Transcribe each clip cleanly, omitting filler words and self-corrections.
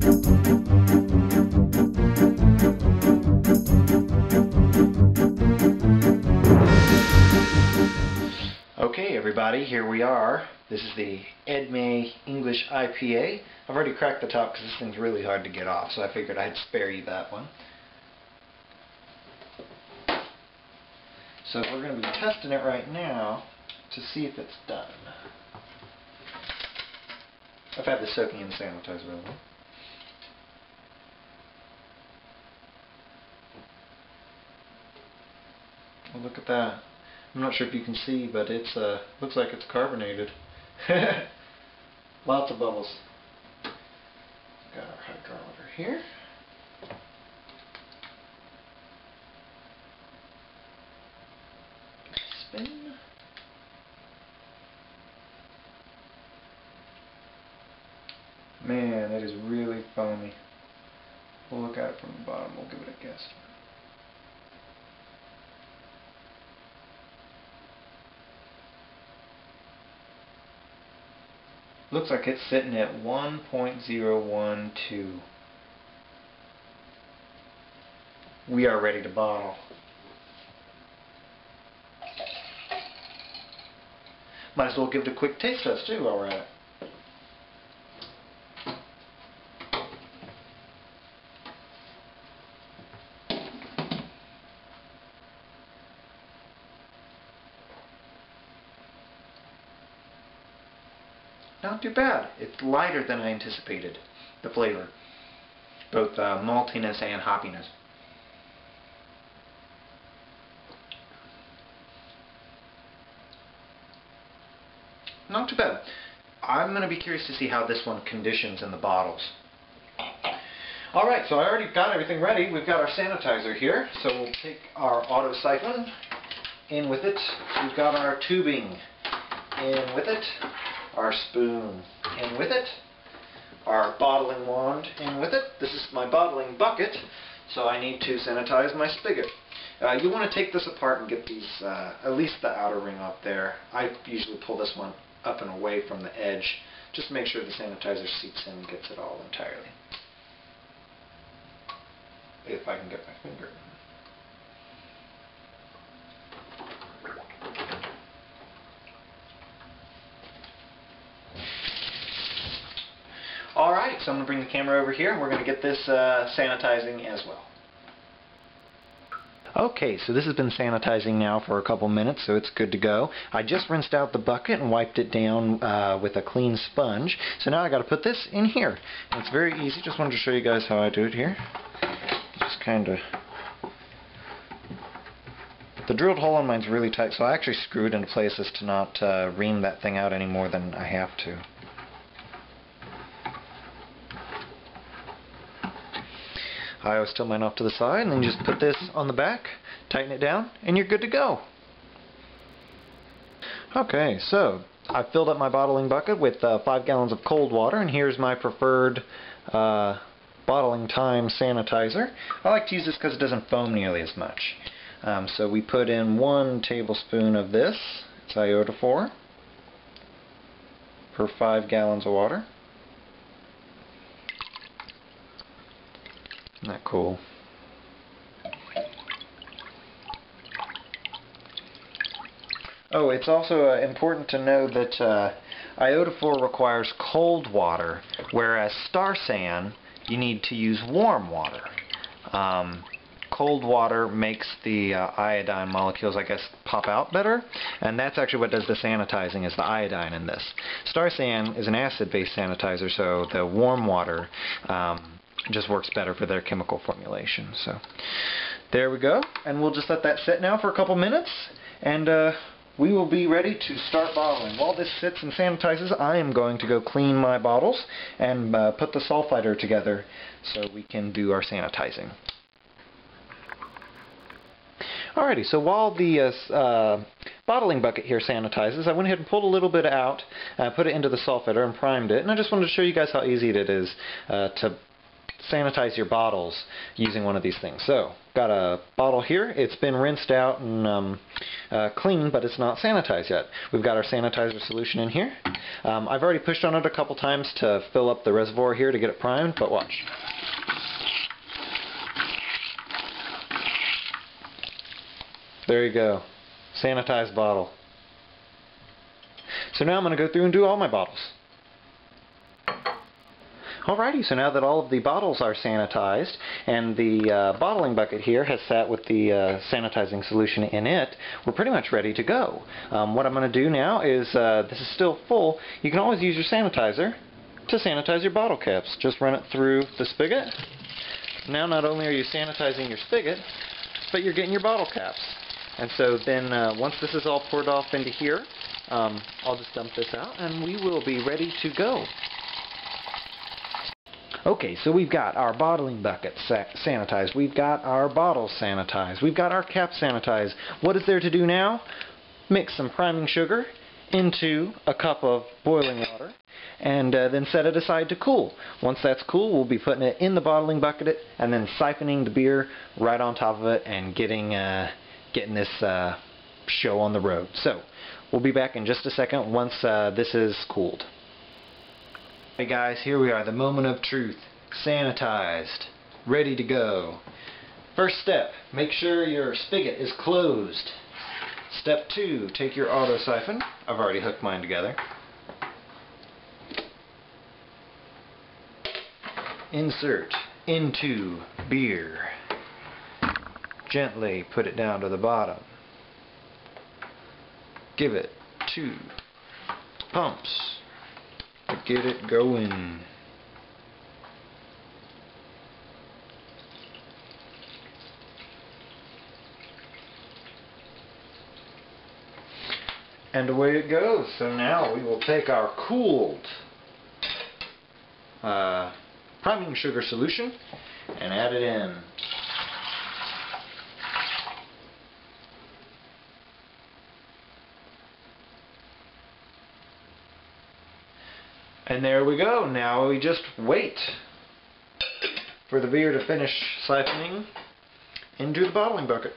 Okay everybody, here we are. This is the Edme English IPA. I've already cracked the top because this thing's really hard to get off, so I figured I'd spare you that one. So we're going to be testing it right now to see if it's done. I've had this soaking in the sanitizer a little. Well, look at that. I'm not sure if you can see, but it's looks like it's carbonated. Lots of bubbles. Got our hydrometer here. Spin. Man, it is really foamy. We'll look at it from the bottom. We'll give it a guess. Looks like it's sitting at 1.012. We are ready to bottle. Might as well give it a quick taste test too while we're at it. Not too bad. It's lighter than I anticipated, the flavor. Both maltiness and hoppiness. Not too bad. I'm going to be curious to see how this one conditions in the bottles. Alright, so I already got everything ready. We've got our sanitizer here. So we'll take our auto siphon in with it. We've got our tubing in with it. Our spoon in with it, our bottling wand in with it. This is my bottling bucket, so I need to sanitize my spigot. You want to take this apart and get these, at least the outer ring off there. I usually pull this one up and away from the edge, just to make sure the sanitizer seeps in and gets it all entirely. If I can get my finger. Alright, so I'm going to bring the camera over here and we're going to get this sanitizing as well. Okay, so this has been sanitizing now for a couple minutes, so it's good to go. I just rinsed out the bucket and wiped it down with a clean sponge. So now I got to put this in here. And it's very easy. Just wanted to show you guys how I do it here. Just kind of... The drilled hole on mine's really tight, so I actually screw it into place as to not ream that thing out any more than I have to. I always tilt mine off to the side, and then you just put this on the back, tighten it down, and you're good to go. Okay, so I've filled up my bottling bucket with 5 gallons of cold water, and here's my preferred bottling time sanitizer. I like to use this because it doesn't foam nearly as much. So we put in 1 tablespoon of this, it's iodophor, per 5 gallons of water. Isn't that cool? Oh, it's also important to know that iodophor requires cold water, whereas Star San, you need to use warm water. Cold water makes the iodine molecules, I guess, pop out better, and that's actually what does the sanitizing, is the iodine in this. Star San is an acid-based sanitizer, so the warm water just works better for their chemical formulation. So there we go, and we'll just let that sit now for a couple minutes, and we will be ready to start bottling. While this sits and sanitizes, I am going to go clean my bottles and put the sulfider together so we can do our sanitizing. Alrighty, so while the bottling bucket here sanitizes, I went ahead and pulled a little bit out, put it into the sulfider and primed it, and I just wanted to show you guys how easy it is to sanitize your bottles using one of these things. So got a bottle here. It's been rinsed out and cleaned, but it's not sanitized yet. We've got our sanitizer solution in here. I've already pushed on it a couple times to fill up the reservoir here to get it primed, but watch. There you go. Sanitized bottle. So now I'm going to go through and do all my bottles. Alrighty, so now that all of the bottles are sanitized and the bottling bucket here has sat with the sanitizing solution in it, we're pretty much ready to go. What I'm going to do now is, this is still full, you can always use your sanitizer to sanitize your bottle caps. Just run it through the spigot. Now not only are you sanitizing your spigot, but you're getting your bottle caps. And so then once this is all poured off into here, I'll just dump this out and we will be ready to go. Okay, so we've got our bottling bucket sanitized, we've got our bottles sanitized, we've got our caps sanitized. What is there to do now? Mix some priming sugar into a cup of boiling water and then set it aside to cool. Once that's cool, we'll be putting it in the bottling bucket and then siphoning the beer right on top of it and getting this show on the road. So we'll be back in just a second once this is cooled. Hey guys, here we are, the moment of truth. Sanitized, ready to go. First step, make sure your spigot is closed. Step 2, take your auto siphon. I've already hooked mine together. Insert into beer. Gently put it down to the bottom. Give it 2 pumps to get it going. And away it goes. So now we will take our cooled priming sugar solution and add it in. And there we go. Now we just wait for the beer to finish siphoning into the bottling bucket.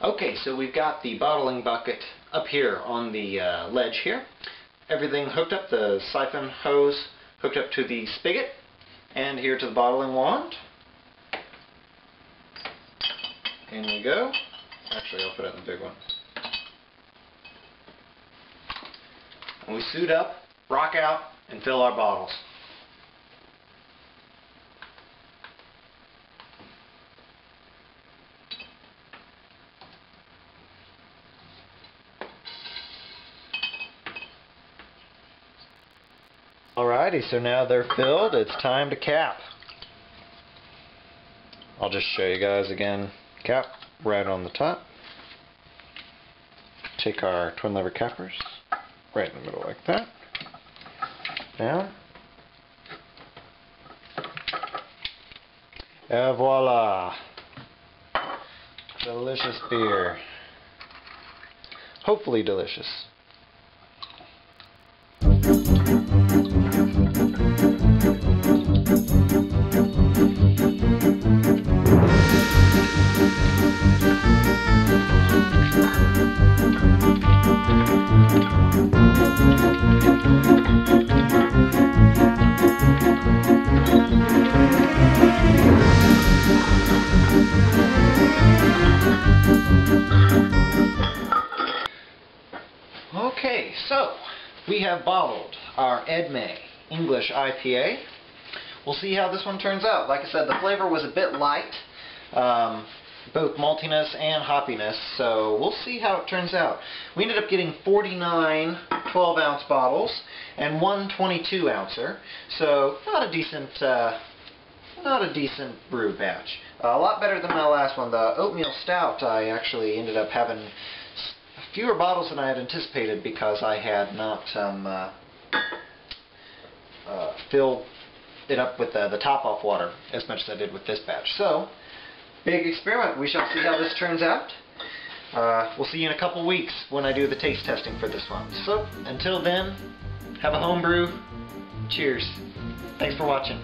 Okay, so we've got the bottling bucket up here on the ledge here. Everything hooked up, the siphon hose hooked up to the spigot and here to the bottling wand. In we go. Actually, I'll put it in the big one. And we suit up, rock out, and fill our bottles. Alrighty, so now they're filled, it's time to cap. I'll just show you guys again. Cap right on the top. Take our twin lever cappers. Right in the middle like that. Down. Et voila! Delicious beer. Hopefully delicious. Okay, so we have bottled our Edme English IPA. We'll see how this one turns out. Like I said, the flavor was a bit light, both maltiness and hoppiness, so we'll see how it turns out. We ended up getting 49 12-ounce bottles and one 22-ouncer, so not a decent brew batch. A lot better than my last one. The oatmeal stout, I actually ended up having fewer bottles than I had anticipated because I had not filled it up with the top-off water as much as I did with this batch. So, big experiment. We shall see how this turns out. We'll see you in a couple weeks when I do the taste testing for this one. So, until then, have a home brew. Cheers. Thanks for watching.